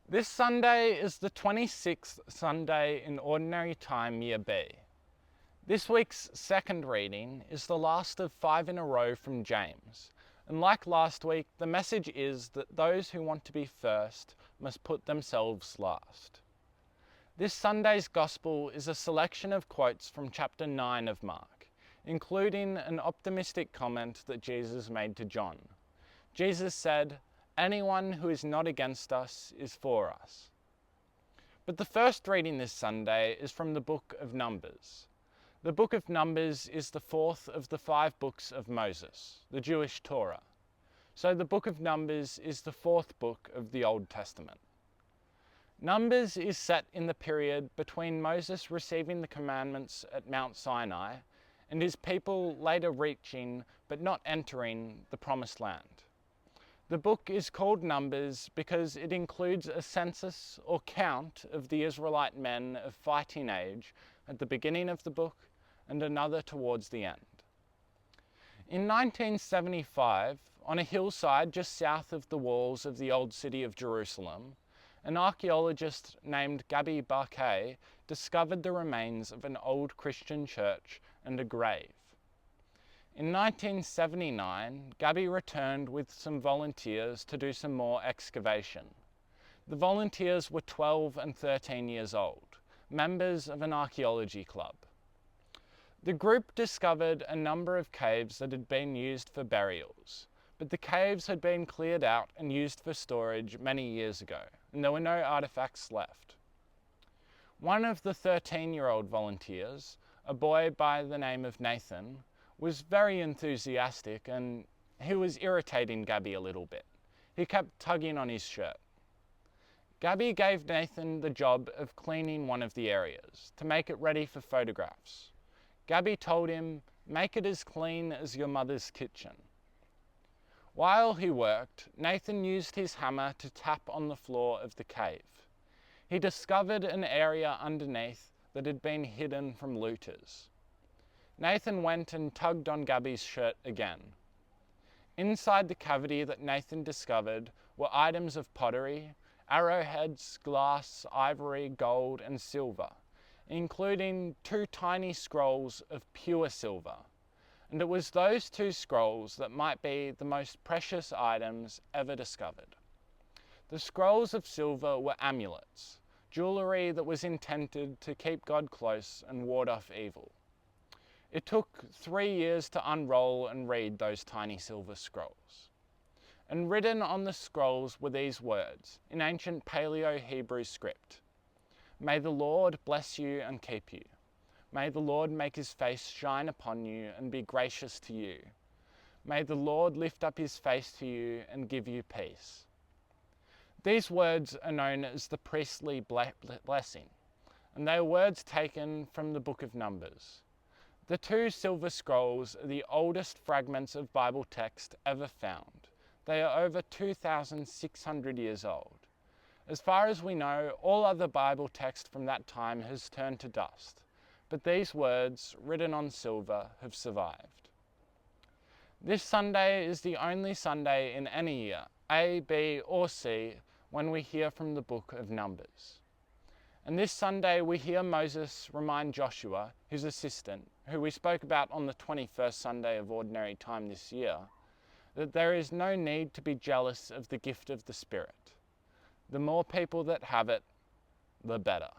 This Sunday is the 26th Sunday in Ordinary Time Year B. This week's second reading is the last of 5 in a row from James, and like last week, the message is that those who want to be first must put themselves last. This Sunday's Gospel is a selection of quotes from chapter 9 of Mark, including an optimistic comment that Jesus made to John. Jesus said, "Anyone who is not against us is for us." But the first reading this Sunday is from the book of Numbers. The book of Numbers is the fourth of the 5 books of Moses, the Jewish Torah. So the book of Numbers is the 4th book of the Old Testament. Numbers is set in the period between Moses receiving the commandments at Mount Sinai and his people later reaching but not entering the Promised Land. The book is called Numbers because it includes a census or count of the Israelite men of fighting age at the beginning of the book and another towards the end. In 1975, on a hillside just south of the walls of the old city of Jerusalem, an archaeologist named Gabi Barkay discovered the remains of an old Christian church and a grave. In 1979, Gabi returned with some volunteers to do some more excavation. The volunteers were 12 and 13 years old, members of an archaeology club. The group discovered a number of caves that had been used for burials, but the caves had been cleared out and used for storage many years ago, and there were no artifacts left. One of the 13-year-old volunteers, a boy by the name of Nathan, was very enthusiastic and he was irritating Gabi a little bit. He kept tugging on his shirt. Gabi gave Nathan the job of cleaning one of the areas to make it ready for photographs. Gabi told him, "Make it as clean as your mother's kitchen." While he worked, Nathan used his hammer to tap on the floor of the cave. He discovered an area underneath that had been hidden from looters. Nathan went and tugged on Gabi's shirt again. Inside the cavity that Nathan discovered were items of pottery, arrowheads, glass, ivory, gold, and silver, including 2 tiny scrolls of pure silver. And it was those 2 scrolls that might be the most precious items ever discovered. The scrolls of silver were amulets, jewelry that was intended to keep God close and ward off evil. It took 3 years to unroll and read those tiny silver scrolls. And written on the scrolls were these words in ancient Paleo-Hebrew script: "May the Lord bless you and keep you. May the Lord make his face shine upon you and be gracious to you. May the Lord lift up his face to you and give you peace." These words are known as the priestly blessing, and they are words taken from the book of Numbers. The 2 silver scrolls are the oldest fragments of Bible text ever found. They are over 2,600 years old. As far as we know, all other Bible text from that time has turned to dust, but these words, written on silver, have survived. This Sunday is the only Sunday in any year, A, B, or C, when we hear from the book of Numbers. And this Sunday we hear Moses remind Joshua, his assistant, who we spoke about on the 21st Sunday of Ordinary Time this year, that there is no need to be jealous of the gift of the Spirit. The more people that have it, the better.